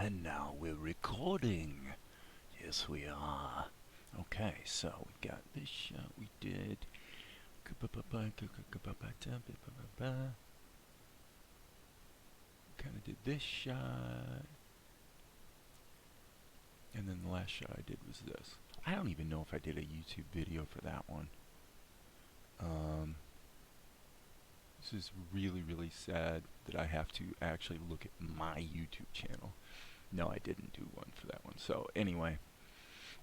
And now we're recording. Yes, we are. Okay, so we got this shot we did. Kind of did this shot. And then the last shot I did was this. I don't even know if I did a YouTube video for that one. This is really, really sad that I have to actually look at my YouTube channel. No, I didn't do one for that one. So anyway,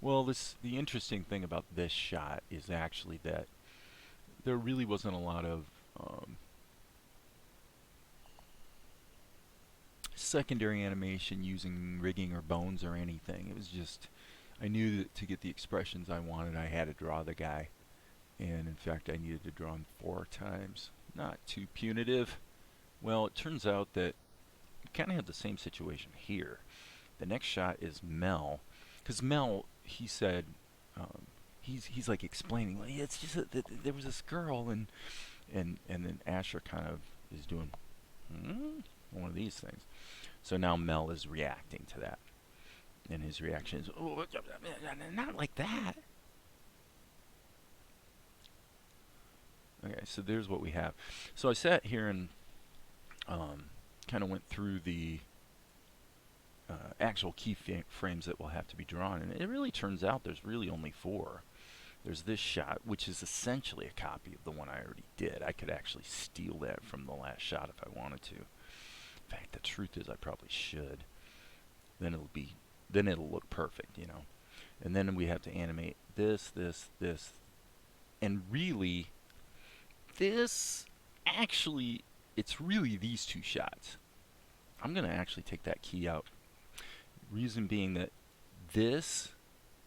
well, the interesting thing about this shot is actually that there really wasn't a lot of secondary animation using rigging or bones or anything. It was just, I knew that to get the expressions I wanted, I had to draw the guy. And in fact, I needed to draw him 4 times. Not too punitive. Well, it turns out that we kind of have the same situation here. The next shot is Mel, because Mel, he said, he's like explaining, like, it's just there was this girl, and then Asher kind of is doing one of these things. So now Mel is reacting to that, and his reaction is, oh, not like that. Okay, so there's what we have. So I sat here and kind of went through the actual keyframes that will have to be drawn, and it really turns out there's really only 4. There's this shot, which is essentially a copy of the one I already did. I could actually steal that from the last shot if I wanted to. In fact, the truth is I probably should. Then it'll look perfect, you know. And then we have to animate this, and really, this actually, it's really these 2 shots. I'm going to actually take that key out. Reason being that this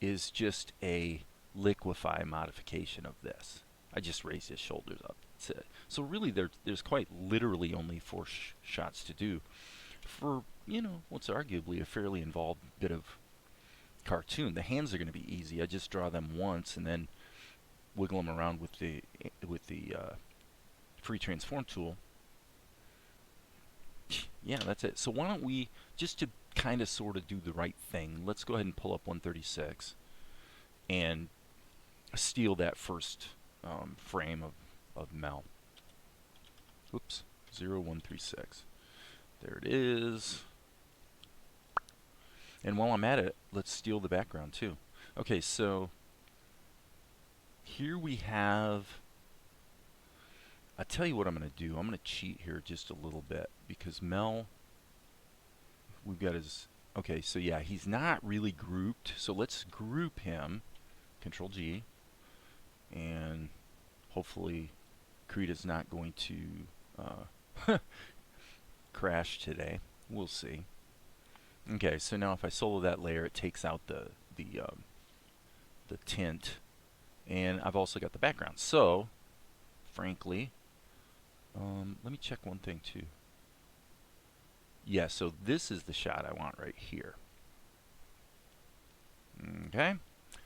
is just a Liquify modification of this. I just raised his shoulders up. That's it. So really there's quite literally only 4 shots to do for, you know, what's arguably a fairly involved bit of cartoon. The hands are going to be easy. I just draw them once and then wiggle them around with the free transform tool. Yeah, that's it. So why don't we, just to kind of sort of do the right thing, let's go ahead and pull up 136 and steal that first frame of Mel. Oops, 0136. There it is. And while I'm at it, let's steal the background too. Okay, so here we have, I'll tell you what I'm going to do. I'm going to cheat here just a little bit because Mel, we've got his, okay, so yeah, he's not really grouped. So let's group him, Control G, and hopefully KRITA's not going to crash today. We'll see. Okay, so now if I solo that layer, it takes out the tint, and I've also got the background. So, frankly, let me check one thing too. Yeah, so this is the shot I want right here. Okay,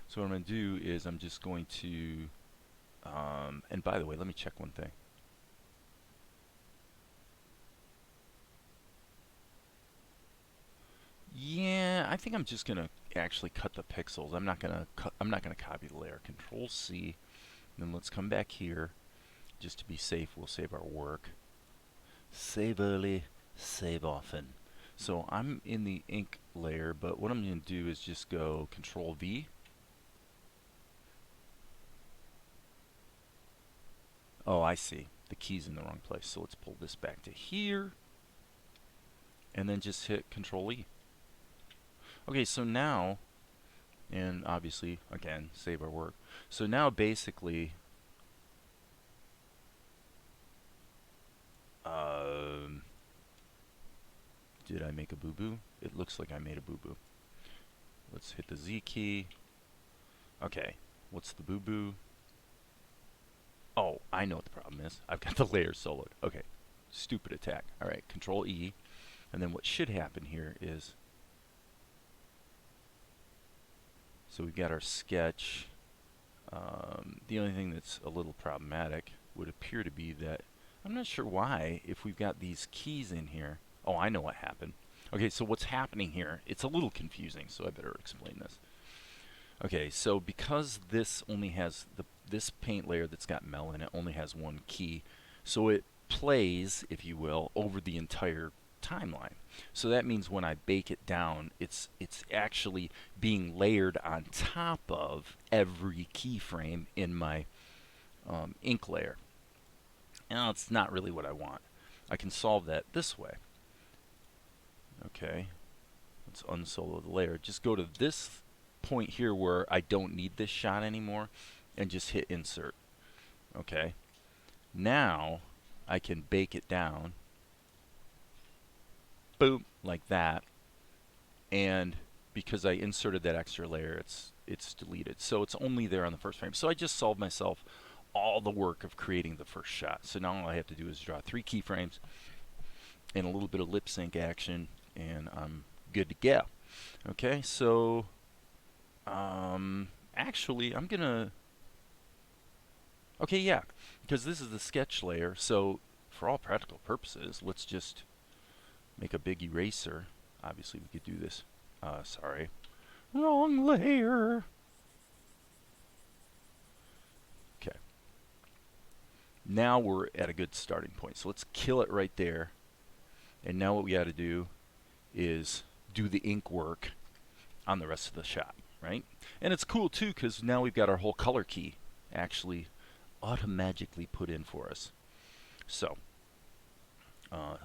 so what I'm going to do is I'm just going to, and by the way, let me check one thing. Yeah, I think I'm just going to actually cut the pixels. I'm not going to copy the layer. Control C, and then let's come back here. Just to be safe, we'll save our work. Save early, save often. So I'm in the ink layer, but what I'm going to do is just go Control V. Oh, I see. The key's in the wrong place. So let's pull this back to here. And then just hit Control E. Okay, so now, and obviously, again, save our work. So now basically, did I make a boo-boo? It looks like I made a boo-boo. Let's hit the Z key. Okay, what's the boo-boo? Oh, I know what the problem is. I've got the layer soloed. Okay, stupid attack. All right, Control E. And then what should happen here is, so we've got our sketch. The only thing that's a little problematic would appear to be that, I'm not sure why, if we've got these keys in here. Oh, I know what happened. Okay, so what's happening here, it's a little confusing, so I better explain this. Okay, so because this only has this paint layer that's got Mel in it only has one key, so it plays, if you will, over the entire timeline. So that means when I bake it down, it's actually being layered on top of every keyframe in my ink layer. Now, it's not really what I want. I can solve that this way. Okay, let's unsolo the layer. Just go to this point here where I don't need this shot anymore and just hit insert. Okay, now I can bake it down, boom, like that, and because I inserted that extra layer, it's deleted. So it's only there on the first frame. So I just solved myself all the work of creating the first shot. So now all I have to do is draw 3 keyframes and a little bit of lip sync action, and I'm good to go. Okay, so actually I'm gonna, okay, yeah, because this is the sketch layer, so for all practical purposes, let's just make a big eraser. Obviously we could do this, sorry, wrong layer. Okay, now we're at a good starting point, so let's kill it right there. And now what we got to do is do the ink work on the rest of the shot, right? And it's cool too because now we've got our whole color key actually automatically put in for us. So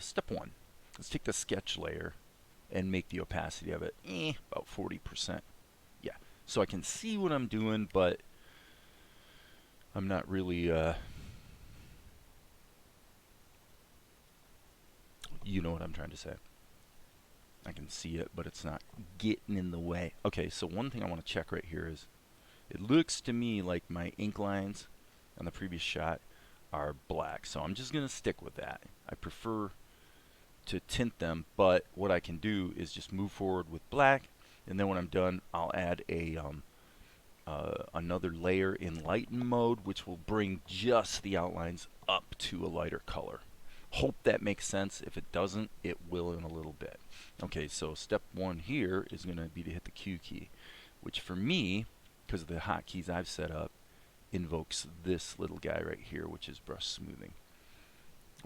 step 1, let's take the sketch layer and make the opacity of it about 40%. Yeah, so I can see what I'm doing, but I'm not really you know what I'm trying to say. I can see it, but it's not getting in the way. Okay, so one thing I want to check right here is it looks to me like my ink lines on the previous shot are black, so I'm just going to stick with that. I prefer to tint them, but what I can do is just move forward with black, and then when I'm done, I'll add a another layer in lighten mode, which will bring just the outlines up to a lighter color. Hope that makes sense. If it doesn't, it will in a little bit. Okay, so step 1 here is going to be to hit the Q key, which for me, because of the hotkeys I've set up, invokes this little guy right here, which is brush smoothing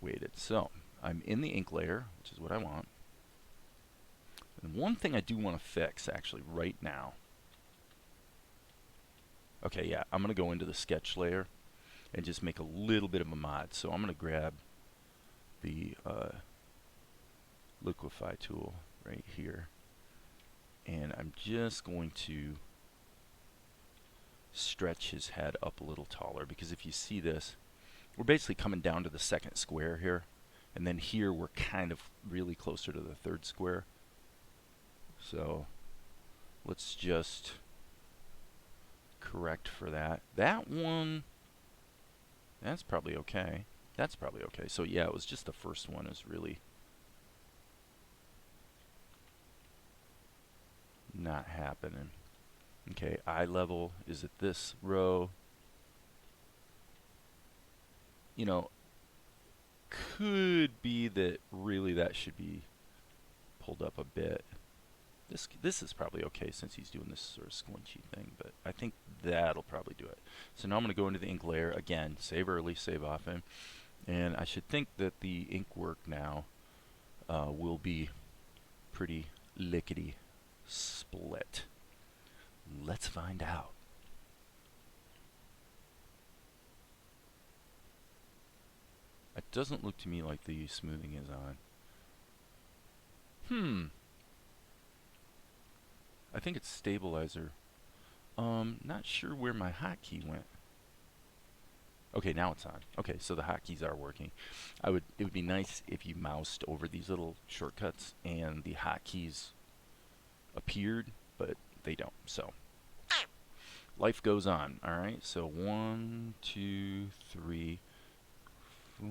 weighted. So I'm in the ink layer, which is what I want. And one thing I do want to fix actually right now. Okay, yeah, I'm going to go into the sketch layer and just make a little bit of a mod. So I'm going to grab the Liquify tool right here, and I'm just going to stretch his head up a little taller, because if you see this, we're basically coming down to the second square here, and then here we're kind of really closer to the third square. So let's just correct for that. That one, that's probably okay. That's probably okay. So yeah, it was just the first one is really not happening. Okay, eye level is at this row. You know, could be that really that should be pulled up a bit. This is probably okay since he's doing this sort of squinchy thing, but I think that'll probably do it. So now I'm going to go into the ink layer again, save early, save often, and I should think that the ink work now will be pretty lickety split. Let's find out. It doesn't look to me like the smoothing is on. I think it's stabilizer. Not sure where my hotkey went. Okay, now it's on. Okay, so the hotkeys are working. It would be nice if you moused over these little shortcuts and the hotkeys appeared, but they don't. So life goes on. All right. So 1, 2, 3, 4.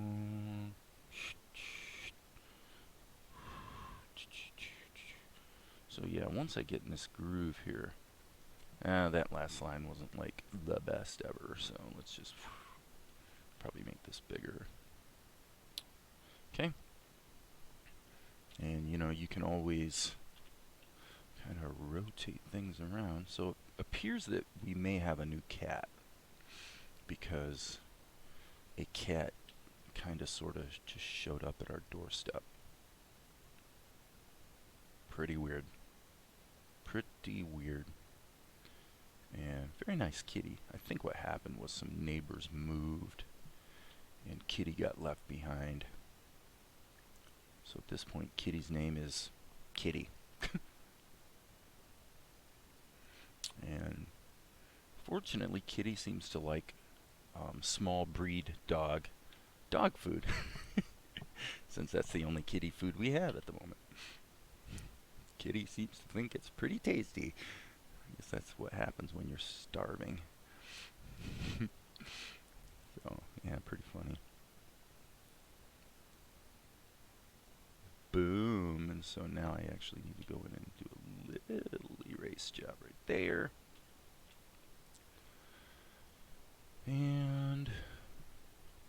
So yeah, once I get in this groove here, that last line wasn't like the best ever. So let's just probably make this bigger. Okay. And you know, you can always kind of rotate things around. So it appears that we may have a new cat, because a cat kind of sort of just showed up at our doorstep. Pretty weird. Pretty weird. And very nice kitty. I think what happened was some neighbors moved and Kitty got left behind. So at this point, Kitty's name is Kitty. And fortunately, Kitty seems to like small breed dog food, since that's the only kitty food we have at the moment. Kitty seems to think it's pretty tasty. I guess that's what happens when you're starving. So, yeah, pretty funny. Boom. And so now I actually need to go in and do a little erase job right there. And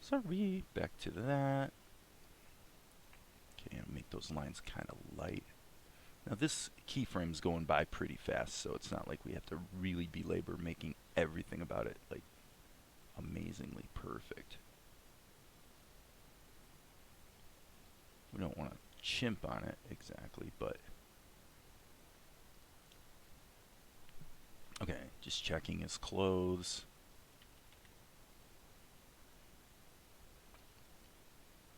sorry, back to that. Okay, I'll make those lines kind of light. Now this keyframe's going by pretty fast, so it's not like we have to really belabor making everything about it like amazingly perfect. We don't want to chimp on it exactly, but okay, just checking his clothes.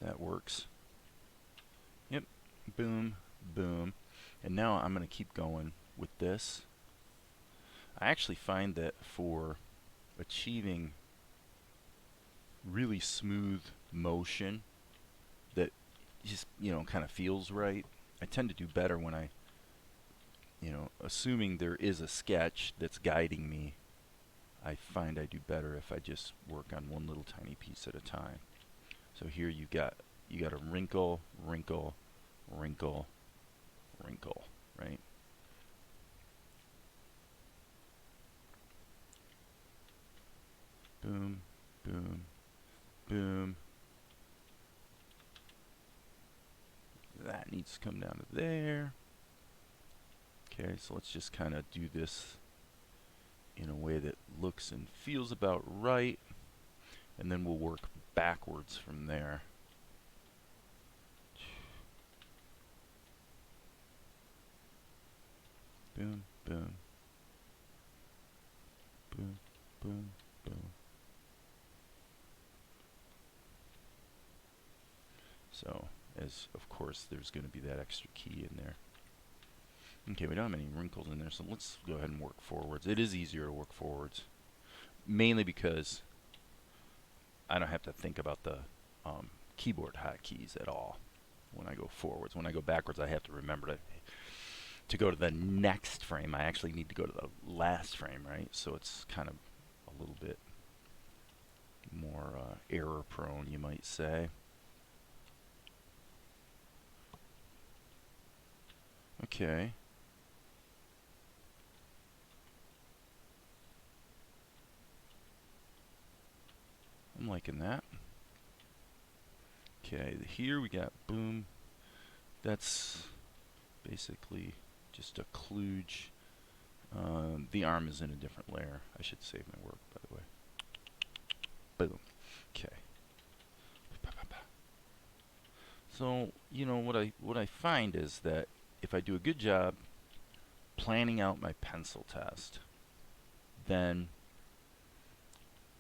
That works. Yep, boom, boom. And now I'm going to keep going with this. I actually find that for achieving really smooth motion that just, you know, kind of feels right, I tend to do better when I, you know, assuming there is a sketch that's guiding me, I find I do better if I just work on one little tiny piece at a time. So here you got a wrinkle, wrinkle, wrinkle, wrinkle, right? Boom, boom, boom. That needs to come down to there. Okay, so let's just kind of do this in a way that looks and feels about right, and then we'll work backwards from there. Boom, boom, boom, boom, boom. So, as of course, there's going to be that extra key in there. Okay, we don't have any wrinkles in there, so let's go ahead and work forwards. It is easier to work forwards, mainly because I don't have to think about the keyboard hotkeys at all when I go forwards. When I go backwards, I have to remember to go to the next frame. I actually need to go to the last frame, right? So it's kind of a little bit more error prone, you might say. Okay. I'm liking that. Okay, here we got boom. That's basically just a kludge. The arm is in a different layer. I should save my work, by the way. Boom. Okay. So, you know, what I find is that if I do a good job planning out my pencil test, then,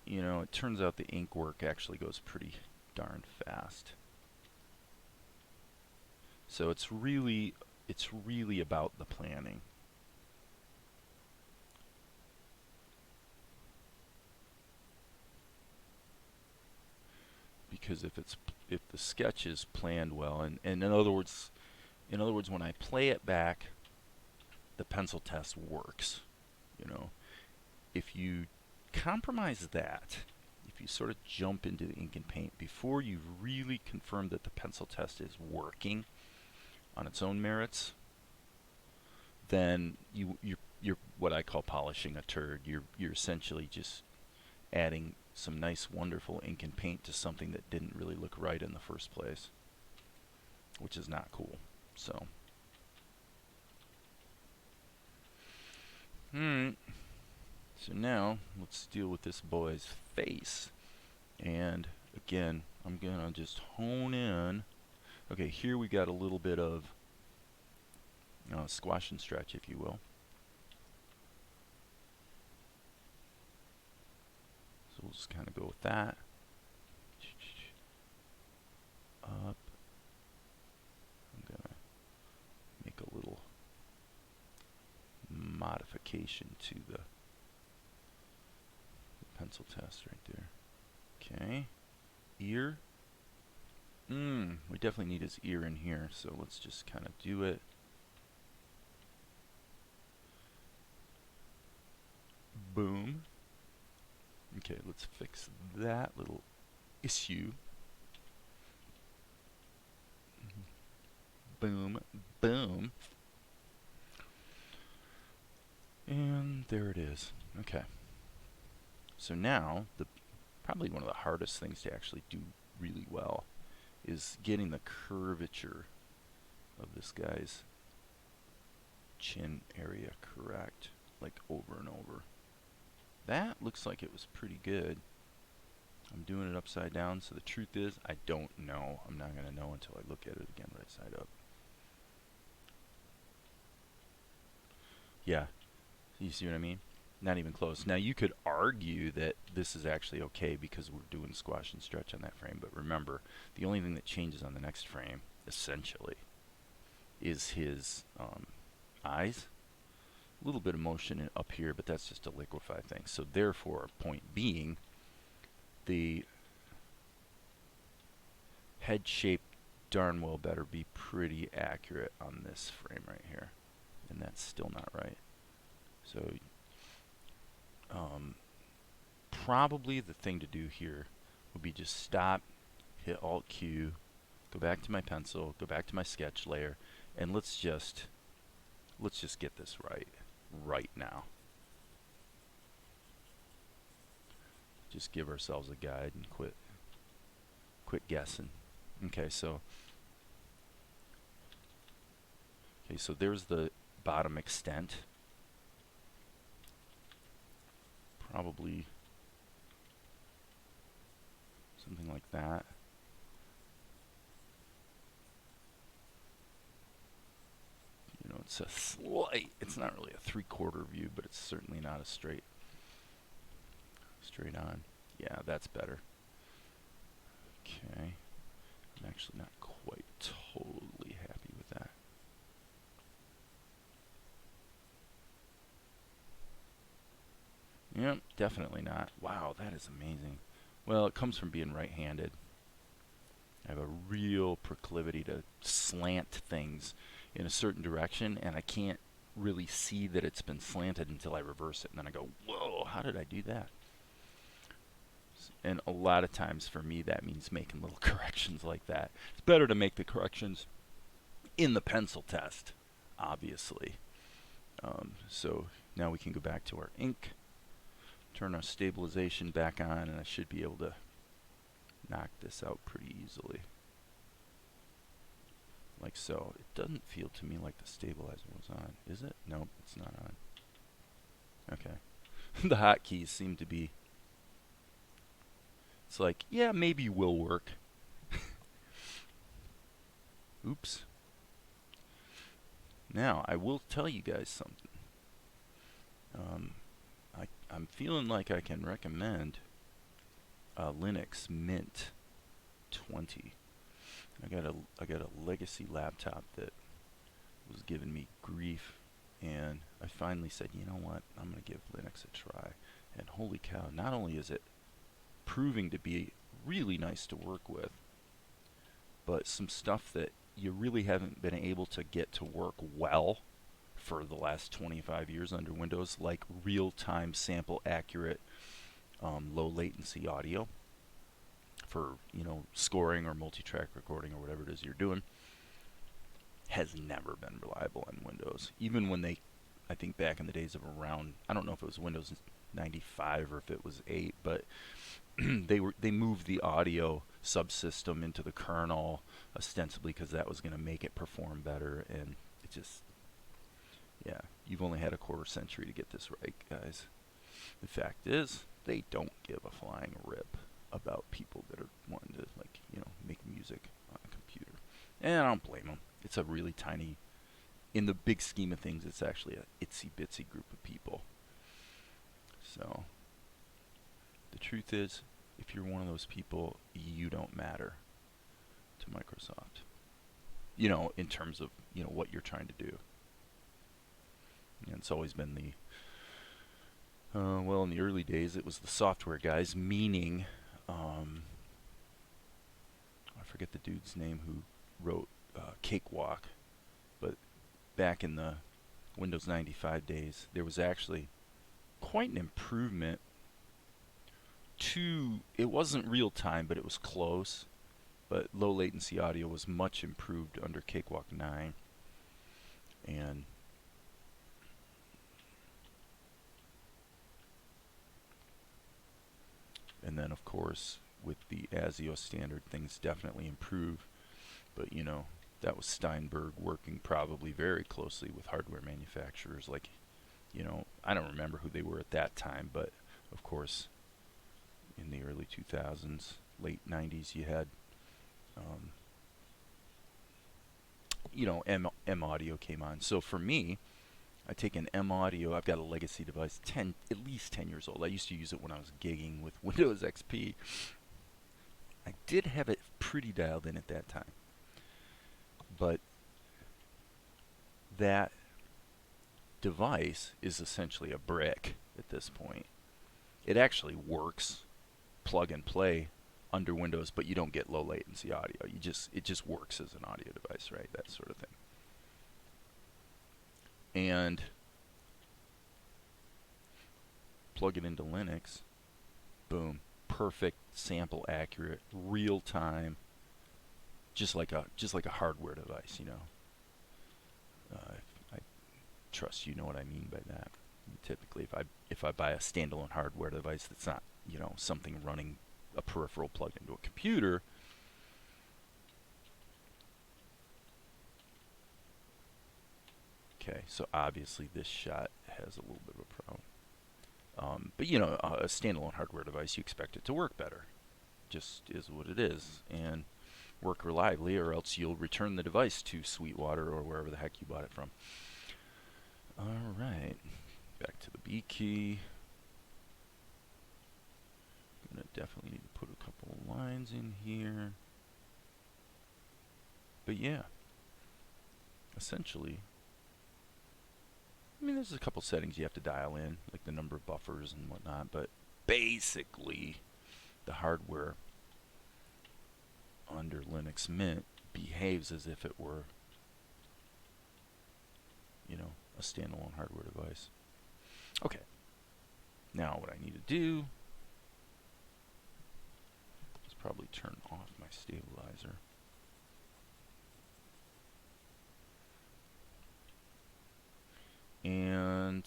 you know, it turns out the ink work actually goes pretty darn fast. So it's really about the planning. Because if the sketch is planned well, and in other words, when I play it back, the pencil test works. You know, if you compromise that, if you sort of jump into the ink and paint before you really confirm that the pencil test is working on its own merits, then you're what I call polishing a turd. You're essentially just adding some nice, wonderful ink and paint to something that didn't really look right in the first place, which is not cool. So, so now let's deal with this boy's face. And again, I'm gonna just hone in. Okay, here we got a little bit of squash and stretch, if you will. So we'll just kind of go with that. Up. I'm gonna make a little modification to the pencil test right there. Okay. Ear. We definitely need his ear in here, so let's just kind of do it. Boom. Okay, let's fix that little issue. Boom, boom. And there it is. Okay. So now, probably one of the hardest things to actually do really well is getting the curvature of this guy's chin area correct, like over and over. That looks like it was pretty good. I'm doing it upside down, so the truth is, I don't know. I'm not going to know until I look at it again right side up. Yeah, you see what I mean? Not even close. Now you could argue that this is actually okay because we're doing squash and stretch on that frame, but remember, the only thing that changes on the next frame, essentially, is his eyes. A little bit of motion up here, but that's just a liquify thing. So therefore, point being, the head shape darn well better be pretty accurate on this frame right here. And that's still not right. So probably the thing to do here would be just stop, hit Alt Q, go back to my pencil, go back to my sketch layer, and let's just get this right now. Just give ourselves a guide and quit guessing. Okay, so there's the bottom extent. Probably something like that. You know, it's a slight, it's not really a 3/4 view, but it's certainly not a straight on. Yeah, that's better. Okay. I'm actually not quite totally happy with that. Yep, definitely not. Wow, that is amazing. Well, it comes from being right-handed. I have a real proclivity to slant things in a certain direction, and I can't really see that it's been slanted until I reverse it, and then I go, whoa, how did I do that? And a lot of times for me that means making little corrections like that. It's better to make the corrections in the pencil test, obviously. So now we can go back to our ink, turn our stabilization back on, and I should be able to knock this out pretty easily. Like so. It doesn't feel to me like the stabilizer was on. Is it? Nope, it's not on. Okay. The hotkeys seem to be... It's like, yeah, maybe will work. Oops. Now, I will tell you guys something. I'm feeling like I can recommend Linux Mint 20. I got a legacy laptop that was giving me grief, and I finally said, you know what, I'm going to give Linux a try. And holy cow, not only is it proving to be really nice to work with, but some stuff that you really haven't been able to get to work well for the last 25 years under Windows, like real-time sample accurate low latency audio for, you know, scoring or multi-track recording or whatever it is you're doing, has never been reliable on Windows. Even when they, I think back in the days of around, I don't know if it was Windows 95 or if it was 8, but they moved the audio subsystem into the kernel, ostensibly because that was going to make it perform better, and it just, yeah, you've only had a quarter century to get this right, guys. The fact is, they don't give a flying rip about people that are wanting to, like, make music on a computer. And I don't blame them. It's a really tiny, in the big scheme of things, it's actually a itsy bitsy group of people. So, the truth is, if you're one of those people, you don't matter to Microsoft. In terms of, what you're trying to do. And it's always been the, well, in the early days, it was the software guys, meaning, I forget the dude's name who wrote Cakewalk, but back in the Windows 95 days, there was actually quite an improvement to, it wasn't real time, but it was close. But low latency audio was much improved under Cakewalk 9. And then, of course, with the ASIO standard, things definitely improve. But, that was Steinberg working probably very closely with hardware manufacturers. Like, I don't remember who they were at that time, but, of course, in the early 2000s, late 90s, you had, M Audio came on. So for me, I take an M Audio. I've got a legacy device, at least 10 years old. I used to use it when I was gigging with Windows XP. I did have it pretty dialed in at that time. But that device is essentially a brick at this point. It actually works plug and play under Windows, but you don't get low latency audio. It just works as an audio device, right? That sort of thing. And plug it into Linux, boom, perfect, sample accurate, real time, just like a hardware device, I trust you know what I mean by that. Typically, if I buy a standalone hardware device that's not, something running a peripheral plugged into a computer, okay, so obviously this shot has a little bit of a problem. But a standalone hardware device, you expect it to work better. Just is what it is, and work reliably, or else you'll return the device to Sweetwater or wherever the heck you bought it from. All right, back to the B key. Gonna definitely need to put a couple of lines in here. But yeah, essentially, I mean, there's a couple settings you have to dial in, like the number of buffers and whatnot, but basically, the hardware under Linux Mint behaves as if it were, a standalone hardware device. Okay, now what I need to do is probably turn off my stabilizer. And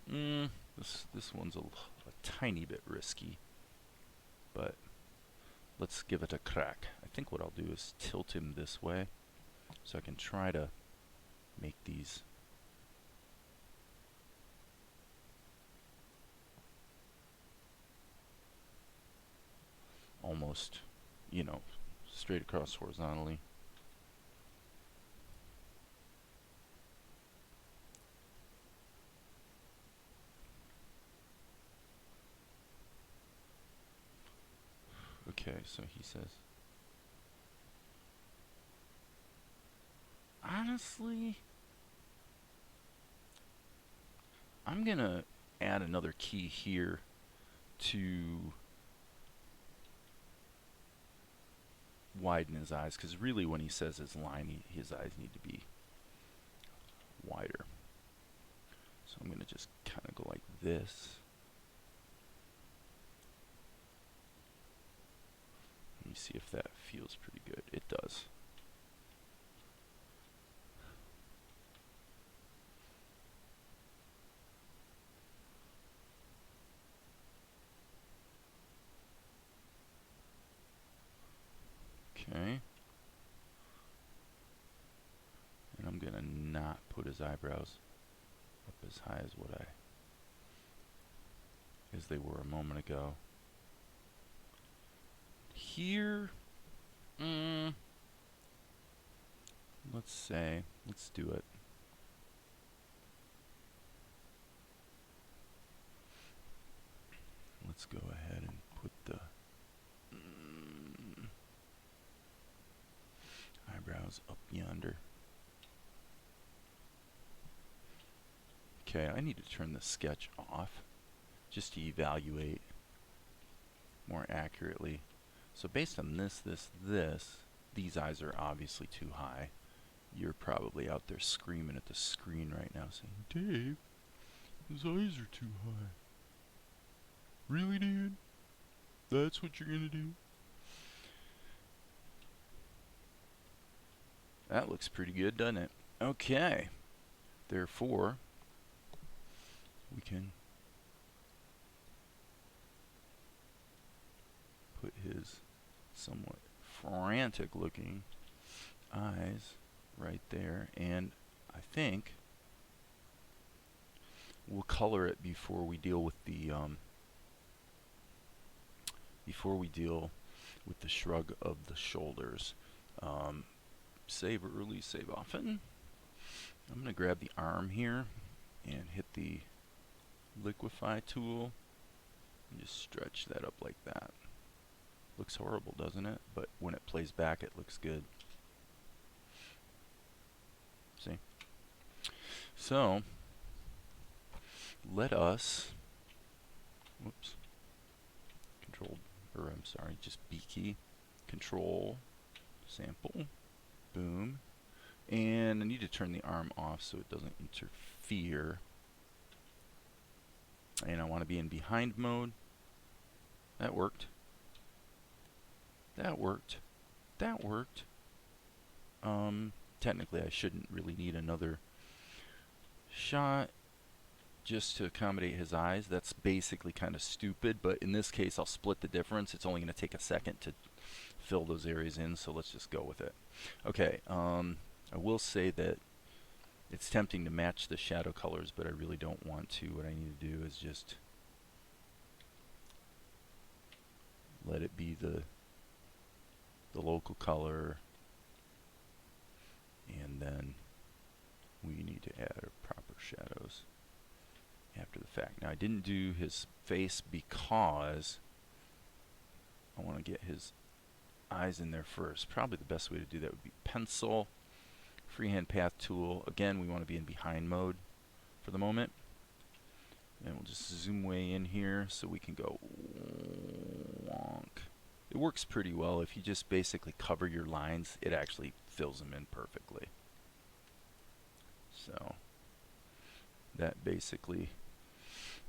this one's a tiny bit risky, but let's give it a crack. I think what I'll do is tilt him this way so I can try to make these almost, straight across horizontally. Okay, so he says, honestly, I'm gonna add another key here to widen his eyes, because really when he says his line, his eyes need to be wider. So I'm gonna just kind of go like this. Let me see if that feels pretty good. It does. Okay. And I'm gonna not put his eyebrows up as high as they were a moment ago. Here, let's do it. Let's go ahead and put the eyebrows up yonder. Okay, I need to turn the sketch off just to evaluate more accurately. So based on this, these eyes are obviously too high. You're probably out there screaming at the screen right now saying, Dave, his eyes are too high. Really, dude? That's what you're gonna do? That looks pretty good, doesn't it? Okay. Therefore, we can put his somewhat frantic looking eyes right there, and I think we'll color it before we deal with the shrug of the shoulders. Save early, save often. I'm gonna grab the arm here and hit the Liquify tool and just stretch that up like that. Looks horrible, doesn't it? But when it plays back, it looks good. See? So, let us, whoops, just B key, control, sample, boom, and I need to turn the arm off so it doesn't interfere. And I want to be in behind mode. That worked. That worked. That worked. Technically I shouldn't really need another shot just to accommodate his eyes. That's basically kind of stupid, but in this case I'll split the difference. It's only going to take a second to fill those areas in, so let's just go with it. Okay, I will say that it's tempting to match the shadow colors, but I really don't want to. What I need to do is just let it be the local color, and then we need to add our proper shadows after the fact. Now I didn't do his face because I want to get his eyes in there first. Probably the best way to do that would be pencil, freehand path tool. Again, we want to be in behind mode for the moment. And we'll just zoom way in here so we can go wonk. It works pretty well. If you just basically cover your lines, it actually fills them in perfectly. So that basically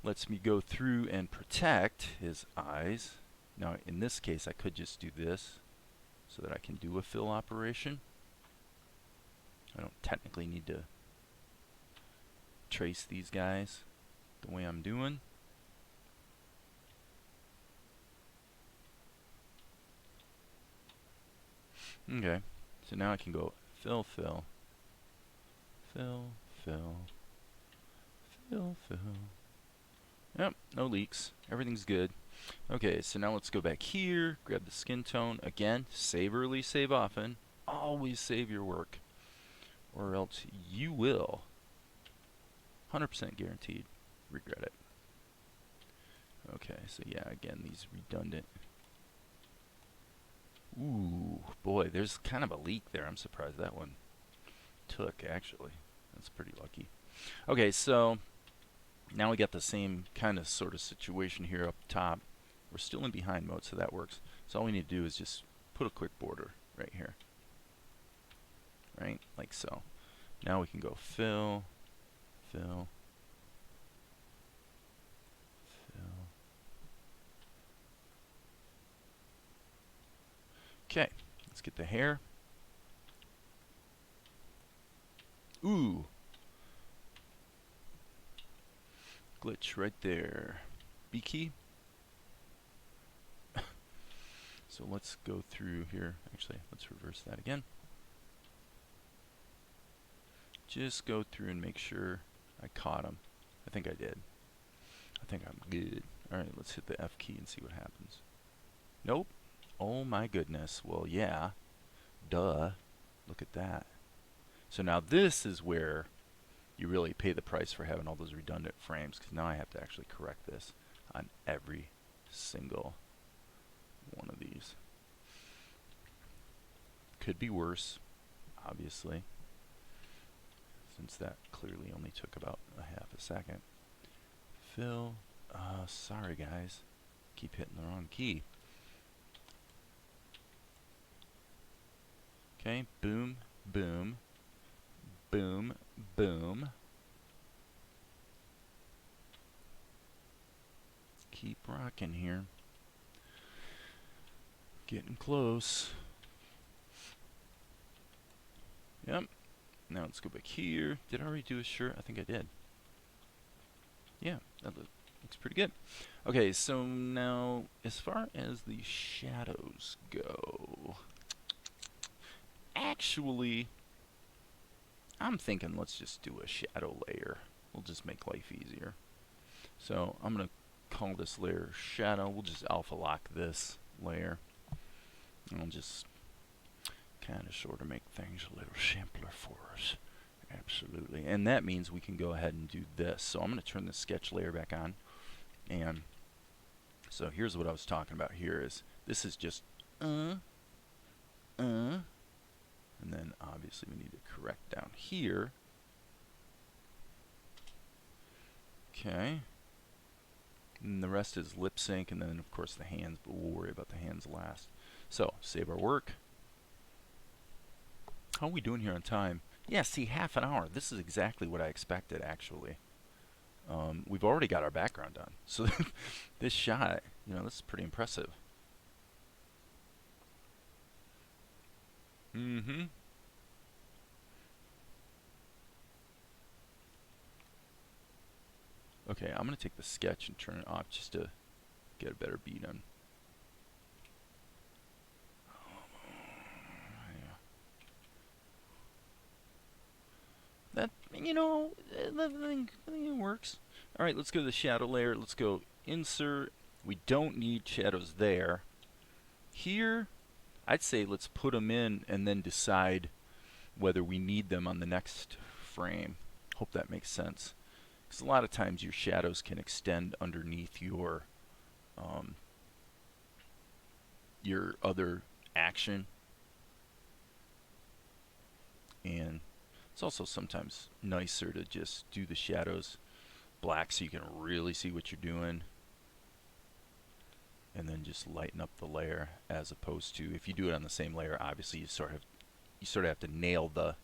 lets me go through and protect his eyes. Now in this case I could just do this so that I can do a fill operation. I don't technically need to trace these guys the way I'm doing. Okay, so now I can go fill, fill, fill, fill, fill, fill. Yep, no leaks. Everything's good. Okay, so now let's go back here, grab the skin tone. Again, save early, save often. Always save your work, or else you will, 100% guaranteed, regret it. Okay, so yeah, again, these redundant. Ooh, boy, there's kind of a leak there. I'm surprised that one took, actually. That's pretty lucky. Okay, so now we got the same kind of sort of situation here up top. We're still in behind mode, so that works. So all we need to do is just put a quick border right here. Right? Like so. Now we can go fill, fill, fill. Okay, let's get the hair. Ooh. Glitch right there. B key. So So let's go through here. Actually, let's reverse that again. Just go through and make sure I caught them. I think I did. I think I'm good. Alright, let's hit the F key and see what happens. Nope. Oh my goodness. Well, yeah. Duh. Look at that. So now this is where you really pay the price for having all those redundant frames, because now I have to actually correct this on every single one of these. Could be worse, obviously, since that clearly only took about a half a second. Fill. Sorry guys. Keep hitting the wrong key. Okay, boom, boom, boom, boom. Keep rocking here. Getting close. Yep. Now let's go back here. Did I already do a shirt? I think I did. Yeah, that looks pretty good. Okay, so now as far as the shadows go, actually, I'm thinking let's just do a shadow layer. We'll just make life easier. So I'm going to call this layer shadow. We'll just alpha lock this layer. And I'll just kind of sort of make things a little simpler for us. Absolutely. And that means we can go ahead and do this. So I'm going to turn the sketch layer back on. And so here's what I was talking about here is this is just and then obviously we need to correct down here. Okay. And the rest is lip sync, and then of course the hands, but we'll worry about the hands last. So save our work. How are we doing here on time? Yeah, see, half an hour. This is exactly what I expected, actually. We've already got our background done. So this shot, you know, this is pretty impressive. Mm-hmm. Okay, I'm going to take the sketch and turn it off just to get a better beat on. That, you know, the thing works. Alright, let's go to the shadow layer. Let's go insert. We don't need shadows there. Here, I'd say let's put them in and then decide whether we need them on the next frame. Hope that makes sense. Because a lot of times your shadows can extend underneath your other action. And it's also sometimes nicer to just do the shadows black so you can really see what you're doing, and then just lighten up the layer, as opposed to if you do it on the same layer, obviously you sort of have to nail the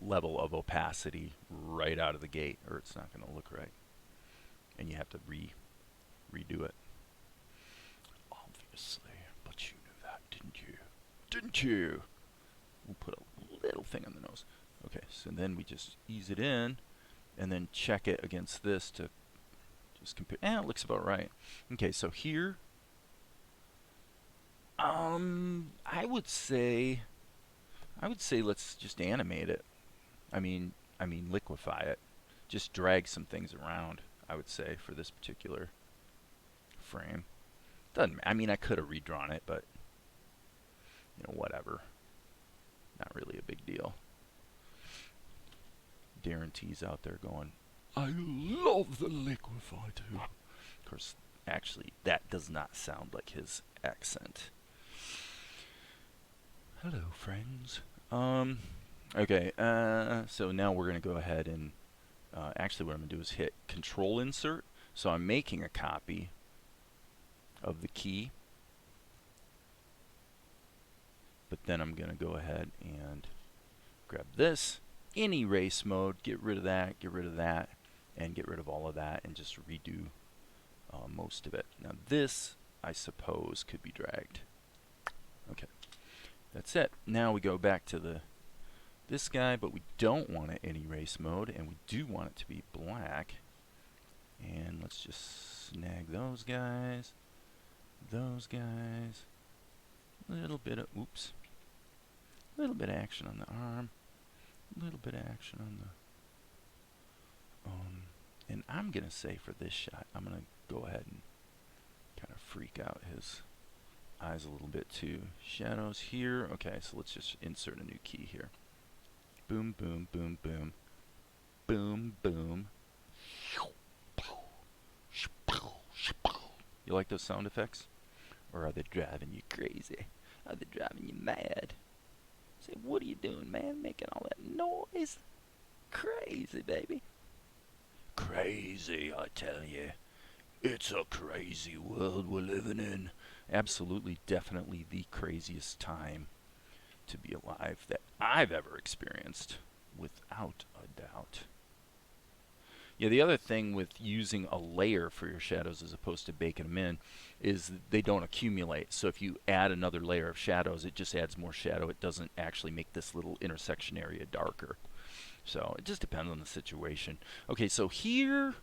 level of opacity right out of the gate, or it's not going to look right, and you have to redo it. Obviously, but you knew that, didn't you? Didn't you? We'll put a little thing on the nose. Okay, so then we just ease it in, and then check it against this to just compare. It looks about right. Okay, so here, I would say let's just animate it. I mean liquify it. Just drag some things around, I would say, for this particular frame. Doesn't. I mean, I could have redrawn it, but you know, whatever. Not really a big deal. Darren T's out there going, I love the Liquify too. Of course, actually, that does not sound like his accent. Hello, friends. Okay, so now we're going to go ahead and actually what I'm going to do is hit Control Insert. So I'm making a copy of the key, but then I'm going to go ahead and grab this in erase mode, get rid of that, and get rid of all of that, and just redo most of it. Now this, I suppose, could be dragged. Okay, that's it. Now we go back to this guy, but we don't want it in erase mode, and we do want it to be black. And let's just snag those guys. those guys. A little bit of, oops. A little bit of action on the arm. A little bit of action on the, and I'm going to say for this shot, I'm going to go ahead and kind of freak out his eyes a little bit too. Shadows here. Okay, so let's just insert a new key here. Boom, boom, boom, boom. Boom, boom. You like those sound effects? Or are they driving you crazy? Are they driving you mad? Say, what are you doing, man? Making all that noise? Crazy, baby. Crazy, I tell you. It's a crazy world we're living in. Absolutely, definitely the craziest time to be alive that I've ever experienced, without a doubt. Yeah, the other thing with using a layer for your shadows as opposed to baking them in is they don't accumulate. So if you add another layer of shadows, it just adds more shadow. It doesn't actually make this little intersection area darker. So it just depends on the situation. Okay, so here,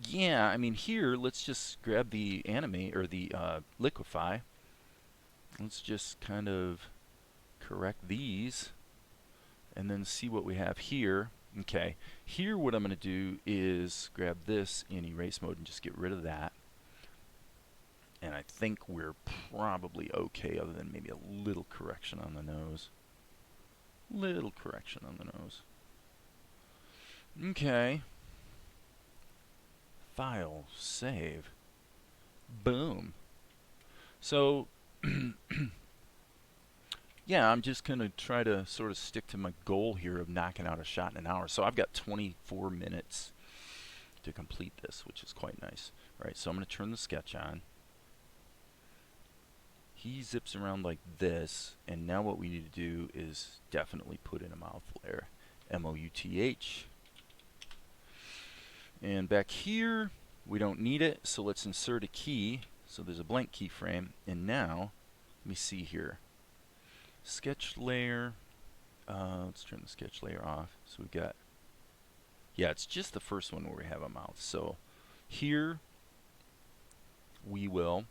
yeah, I mean here, let's just grab the animate or the liquify. Let's just kind of correct these and then see what we have here. Okay, here what I'm going to do is grab this in erase mode and just get rid of that. And I think we're probably okay other than maybe a little correction on the nose. Little correction on the nose. Okay. File, save. Boom. So, yeah, I'm just going to try to sort of stick to my goal here of knocking out a shot in an hour. So I've got 24 minutes to complete this, which is quite nice. All right, so I'm going to turn the sketch on. He zips around like this, and now what we need to do is definitely put in a mouth layer. M-O-U-T-H. And back here, we don't need it, so let's insert a key. So there's a blank keyframe, and now, let me see here. Sketch layer, let's turn the sketch layer off. So we've got, yeah, it's just the first one where we have a mouth. So here, we will,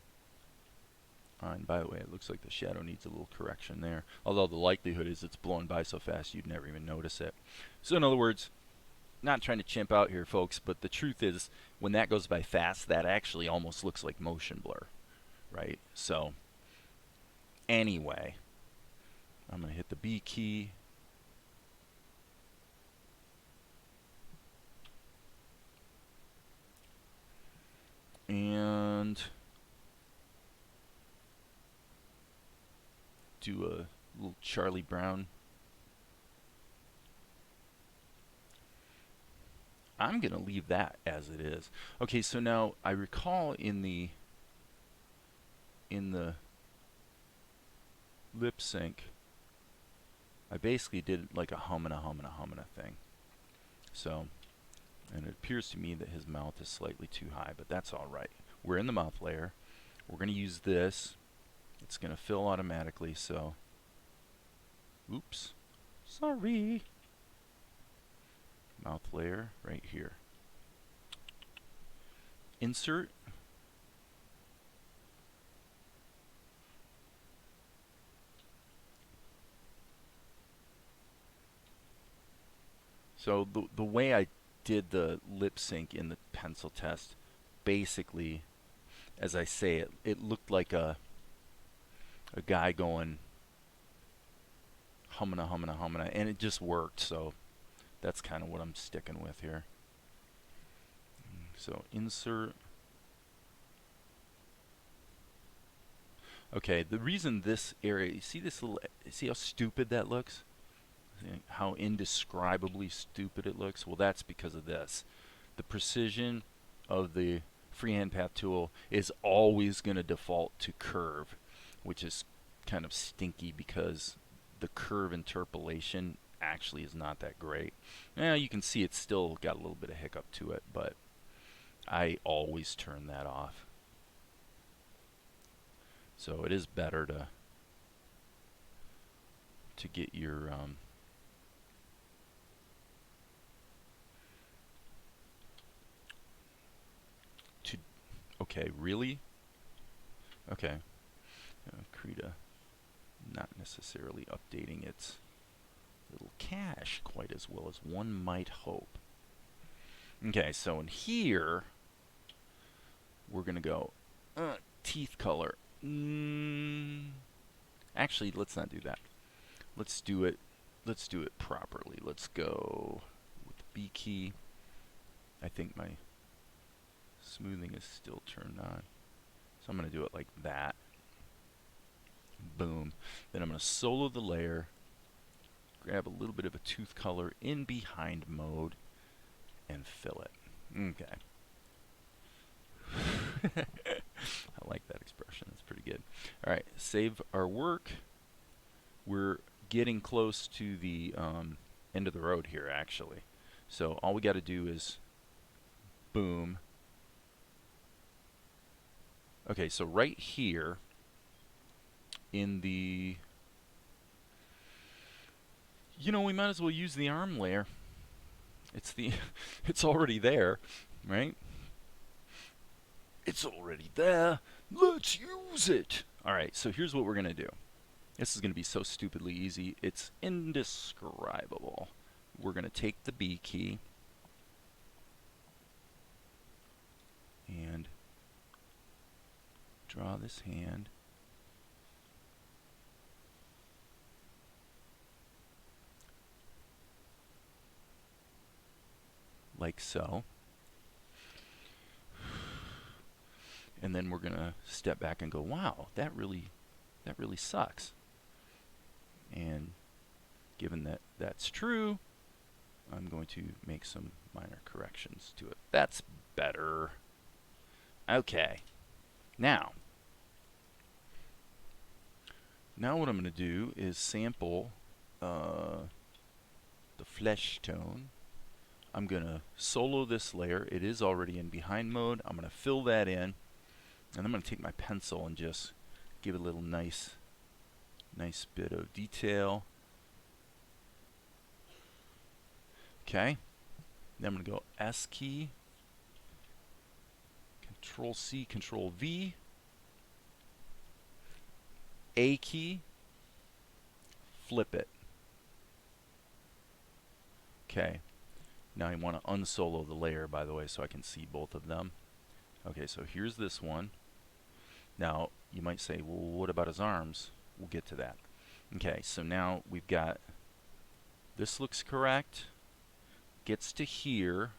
and by the way, it looks like the shadow needs a little correction there. Although the likelihood is it's blowing by so fast you'd never even notice it. So in other words, not trying to chimp out here, folks, but the truth is when that goes by fast, that actually almost looks like motion blur, right? So anyway, I'm going to hit the B key. And do a little Charlie Brown. I'm going to leave that as it is. Okay, so now I recall in the lip sync, I basically did like a hum and a hum and a hum and a thing. So, and it appears to me that his mouth is slightly too high, but that's all right. We're in the mouth layer. We're going to use this. It's going to fill automatically, so, oops, sorry. Mouth layer right here. Insert. So the way I did the lip sync in the pencil test, basically, as I say it, it looked like a guy going humming humming humming, and it just worked. So that's kind of what I'm sticking with here. So insert. Okay, the reason this area, you see this little, see how stupid that looks? How indescribably stupid it looks? Well, that's because of this. The precision of the freehand path tool is always going to default to curve, which is kind of stinky because the curve interpolation actually is not that great. Now you can see it's still got a little bit of hiccup to it, but I always turn that off. So it is better to get your okay, really? Okay. KRITA not necessarily updating its little cache quite as well as one might hope. Okay, so in here, we're going to go teeth color. Actually, let's not do that. Let's do it properly. Let's go with the B key. I think my smoothing is still turned on. So I'm going to do it like that. Boom. Then I'm going to solo the layer, grab a little bit of a tooth color in behind mode, and fill it. Okay. I like that expression. That's pretty good. All right, save our work. We're getting close to the end of the road here, actually. So all we got to do is boom. Okay, so right here in the, you know, we might as well use the arm layer. It's the, it's already there, right? It's already there. Let's use it. All right, so here's what we're going to do. This is going to be so stupidly easy. It's indescribable. We're going to take the B key and draw this hand. Like so. And then we're going to step back and go, wow, that really sucks. And given that that's true, I'm going to make some minor corrections to it. That's better. Okay. Now what I'm going to do is sample the flesh tone. I'm going to solo this layer. It is already in behind mode. I'm going to fill that in. And I'm going to take my pencil and just give it a little nice bit of detail. Okay. Then I'm going to go S key, Control C, Control V, A key, flip it. Okay. Now I want to unsolo the layer, by the way, so I can see both of them. Okay, so here's this one. Now, you might say, well, what about his arms? We'll get to that. Okay, so now we've got, this looks correct, gets to here,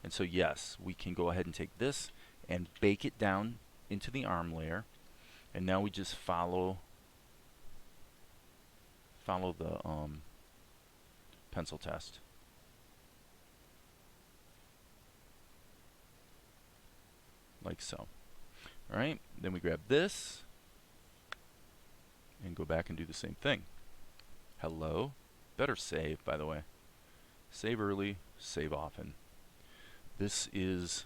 and so yes, we can go ahead and take this and bake it down into the arm layer, and now we just follow the pencil test. Like so. All right, then we grab this and go back and do the same thing. Hello. Better save, by the way. Save early, save often. This is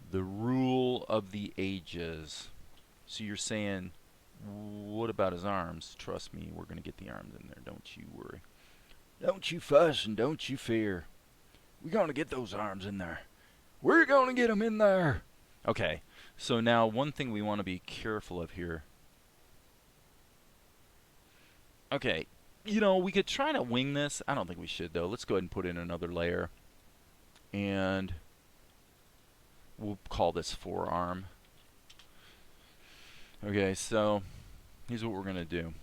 the rule of the ages. So you're saying, what about his arms? Trust me, we're going to get the arms in there. Don't you worry. Don't you fuss and don't you fear. We're going to get those arms in there. We're going to get them in there. Okay, so now one thing we want to be careful of here. Okay, you know, we could try to wing this. I don't think we should, though. Let's go ahead and put in another layer. And we'll call this forearm. Okay, so here's what we're going to do.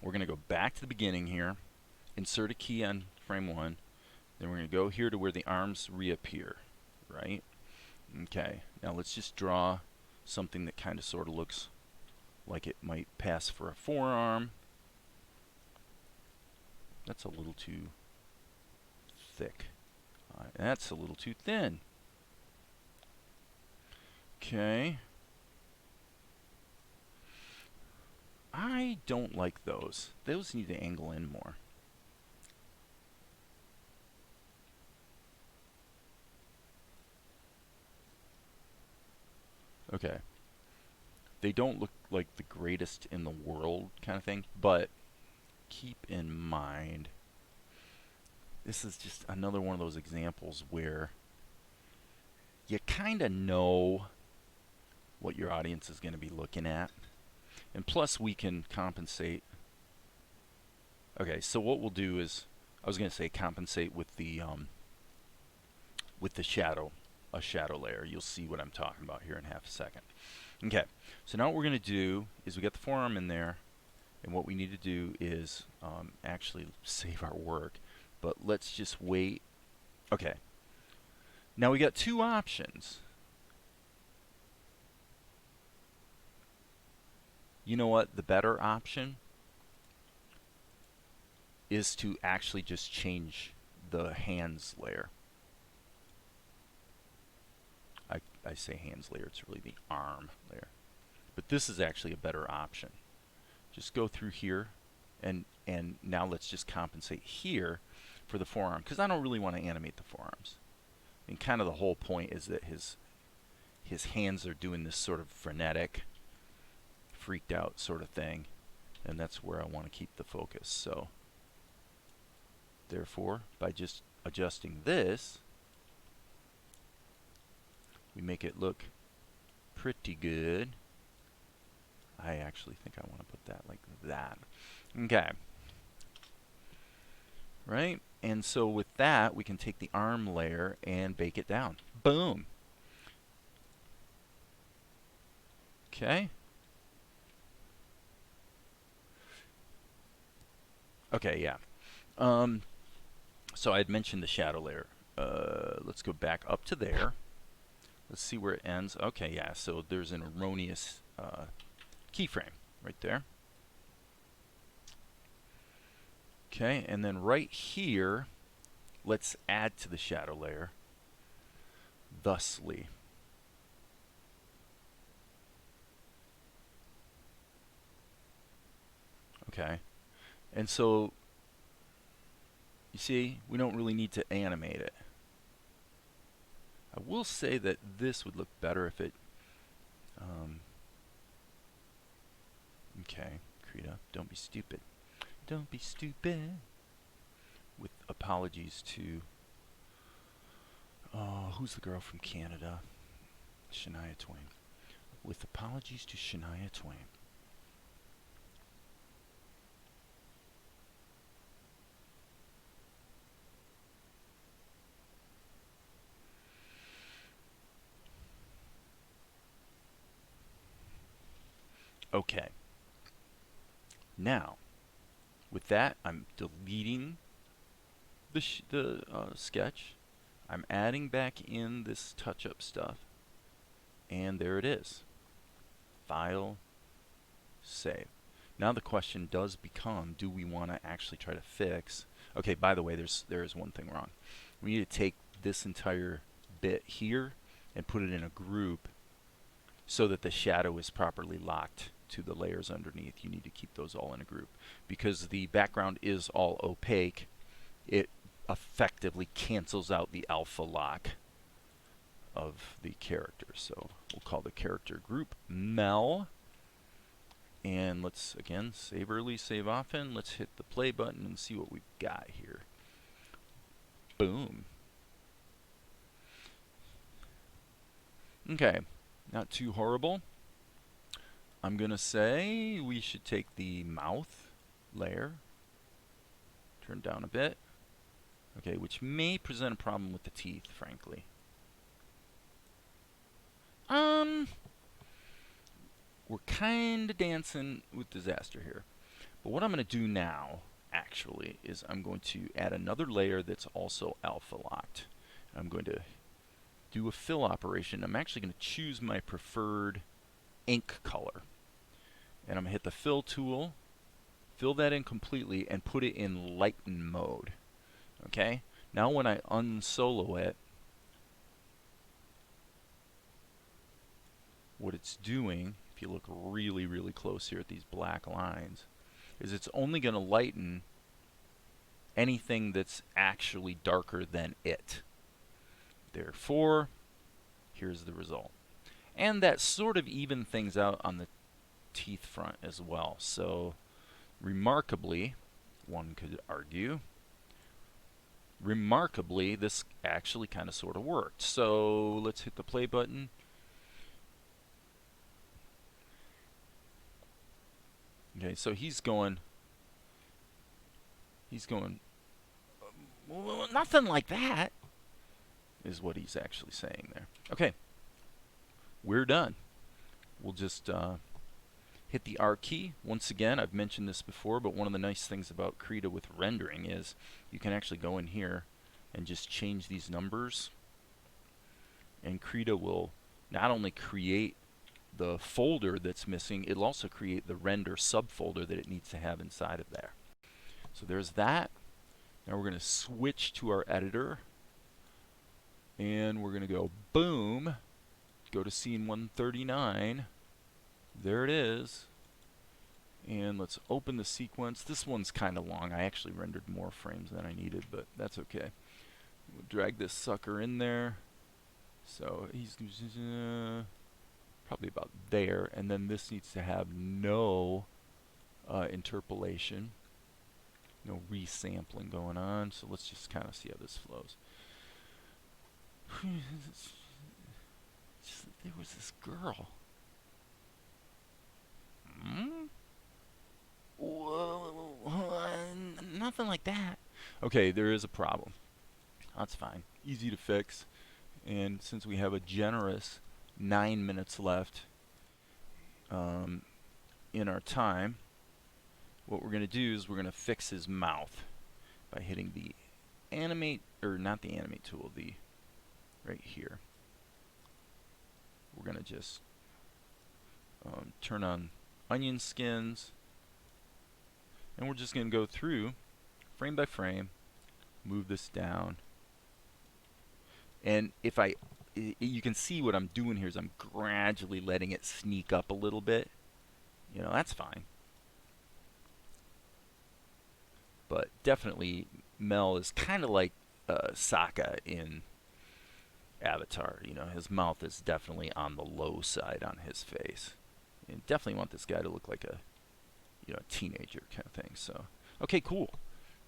We're going to go back to the beginning here, insert a key on frame 1. Then we're going to go here to where the arms reappear, right? Okay, now let's just draw something that kind of sort of looks like it might pass for a forearm. That's a little too thick. That's a little too thin. Okay. I don't like those. Those need to angle in more. Okay. They don't look like the greatest in the world kind of thing, but keep in mind, this is just another one of those examples where you kind of know what your audience is going to be looking at. And plus we can compensate. Okay, so what we'll do is, I was going to say compensate with the shadow, a shadow layer. You'll see what I'm talking about here in half a second. Okay, so now what we're going to do is we got the forearm in there, and what we need to do is actually save our work, but let's just wait. Okay, now we got two options. You know what? The better option is to actually just change the hands layer. I say hands layer, it's really the arm layer. But this is actually a better option. Just go through here, and now let's just compensate here for the forearm, because I don't really want to animate the forearms. And kind of the whole point is that his hands are doing this sort of frenetic, freaked out sort of thing, and that's where I want to keep the focus. So therefore, by just adjusting this, we make it look pretty good. I actually think I want to put that like that. Okay. Right? And so with that, we can take the arm layer and bake it down. Boom. Okay. Okay, yeah. So I had mentioned the shadow layer. Let's go back up to there. Let's see where it ends. Okay, yeah, so there's an erroneous keyframe right there. Okay, and then right here, let's add to the shadow layer, thusly. Okay, and so you see, we don't really need to animate it. I will say that this would look better if it, okay, KRITA, don't be stupid. Don't be stupid. With apologies to, who's the girl from Canada? Shania Twain. With apologies to Shania Twain. Okay. Now, with that, I'm deleting the sketch. I'm adding back in this touch-up stuff, and there it is. File, save. Now the question does become, do we want to actually try to fix? Okay, by the way, there is one thing wrong. We need to take this entire bit here and put it in a group so that the shadow is properly locked to the layers underneath. You need to keep those all in a group. Because the background is all opaque, it effectively cancels out the alpha lock of the character. So we'll call the character group Mel. And let's, again, save early, save often. Let's hit the play button and see what we've got here. Boom. Okay, not too horrible. I'm going to say we should take the mouth layer, turn down a bit. Okay, which may present a problem with the teeth, frankly. We're kind of dancing with disaster here. But what I'm going to do now, actually, is I'm going to add another layer that's also alpha locked. I'm going to do a fill operation. I'm actually going to choose my preferred ink color. And I'm going to hit the fill tool, fill that in completely, and put it in lighten mode. Okay? Now when I unsolo it, what it's doing, if you look really, really close here at these black lines, is it's only going to lighten anything that's actually darker than it. Therefore, here's the result. And that sort of even things out on the teeth front as well. So, remarkably, one could argue, remarkably, this actually kind of sort of worked. So, let's hit the play button. Okay, so he's going, well, nothing like that, is what he's actually saying there. Okay, we're done. We'll just hit the R key. Once again, I've mentioned this before, but one of the nice things about KRITA with rendering is you can actually go in here and just change these numbers, and KRITA will not only create the folder that's missing, it'll also create the render subfolder that it needs to have inside of there. So there's that. Now we're going to switch to our editor, and we're going to go boom, go to scene 139. There it is. And let's open the sequence. This one's kind of long. I actually rendered more frames than I needed, but that's okay. We'll drag this sucker in there. So he's probably about there, and then this needs to have no interpolation, no resampling going on. So let's just kind of see how this flows. There was this girl. Nothing like that. Okay, there is a problem. That's fine. Easy to fix. And since we have a generous 9 minutes left in our time, what we're going to do is we're going to fix his mouth by hitting the animate, or not the animate tool, the right here. We're going to just turn on onion skins, and we're just going to go through frame by frame, move this down, and if you can see what I'm doing here is I'm gradually letting it sneak up a little bit. You know, that's fine. But definitely Mel is kind of like Sokka in Avatar. You know, his mouth is definitely on the low side on his face. You definitely want this guy to look like a, you know, teenager kind of thing. So, okay, cool.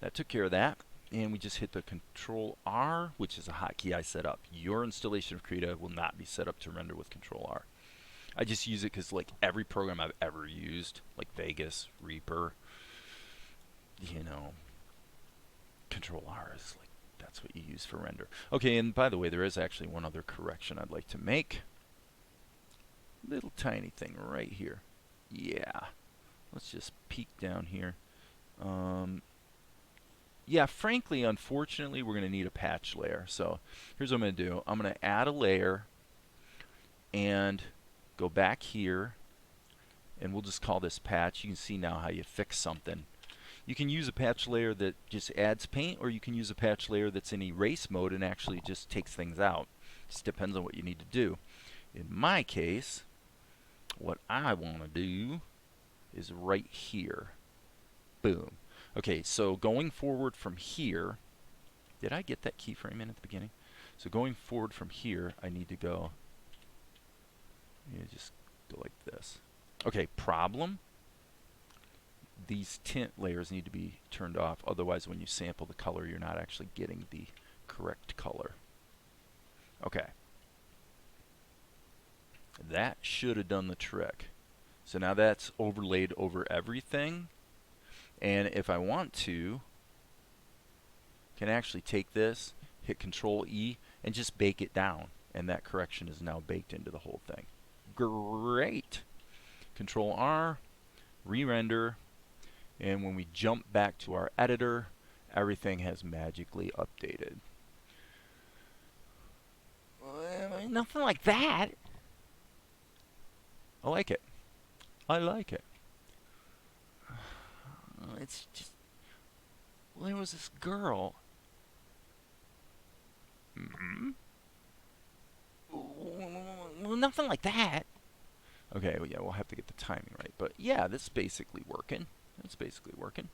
That took care of that. And we just hit the Control R, which is a hotkey I set up. Your installation of KRITA will not be set up to render with Control R. I just use it because, like, every program I've ever used, like Vegas, Reaper, you know, Control R is like, that's what you use for render. Okay, and by the way, there is actually one other correction I'd like to make. Little tiny thing right here. Yeah. Let's just peek down here. Yeah, frankly, unfortunately, we're going to need a patch layer. So here's what I'm going to do. I'm going to add a layer and go back here, and we'll just call this patch. You can see now how you fix something. You can use a patch layer that just adds paint, or you can use a patch layer that's in erase mode and actually just takes things out. It just depends on what you need to do. In my case, what I want to do is right here. Boom. Okay, so going forward from here, did I get that keyframe in at the beginning? So going forward from here, I need to go, just go like this. Okay, problem. These tint layers need to be turned off, otherwise when you sample the color, you're not actually getting the correct color. Okay. That should have done the trick. So now that's overlaid over everything. And if I want to, can actually take this, hit Control E, and just bake it down. And that correction is now baked into the whole thing. Great. Control R, re-render, and when we jump back to our editor, everything has magically updated. Nothing like that. I like it. I like it. It's just, well, there was this girl. Well, nothing like that. Okay, well, yeah, we'll have to get the timing right. But yeah, this is basically working. It's basically working.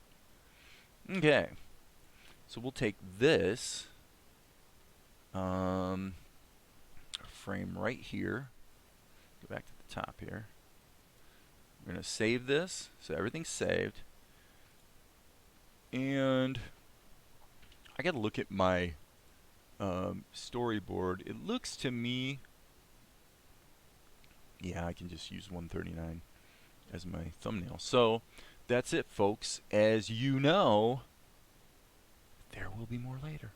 Okay. So we'll take this frame right here. Go back to the top here. We're going to save this. So everything's saved. And I got to look at my storyboard. It looks to me, yeah, I can just use 139 as my thumbnail. So That's it, folks. As you know, there will be more later.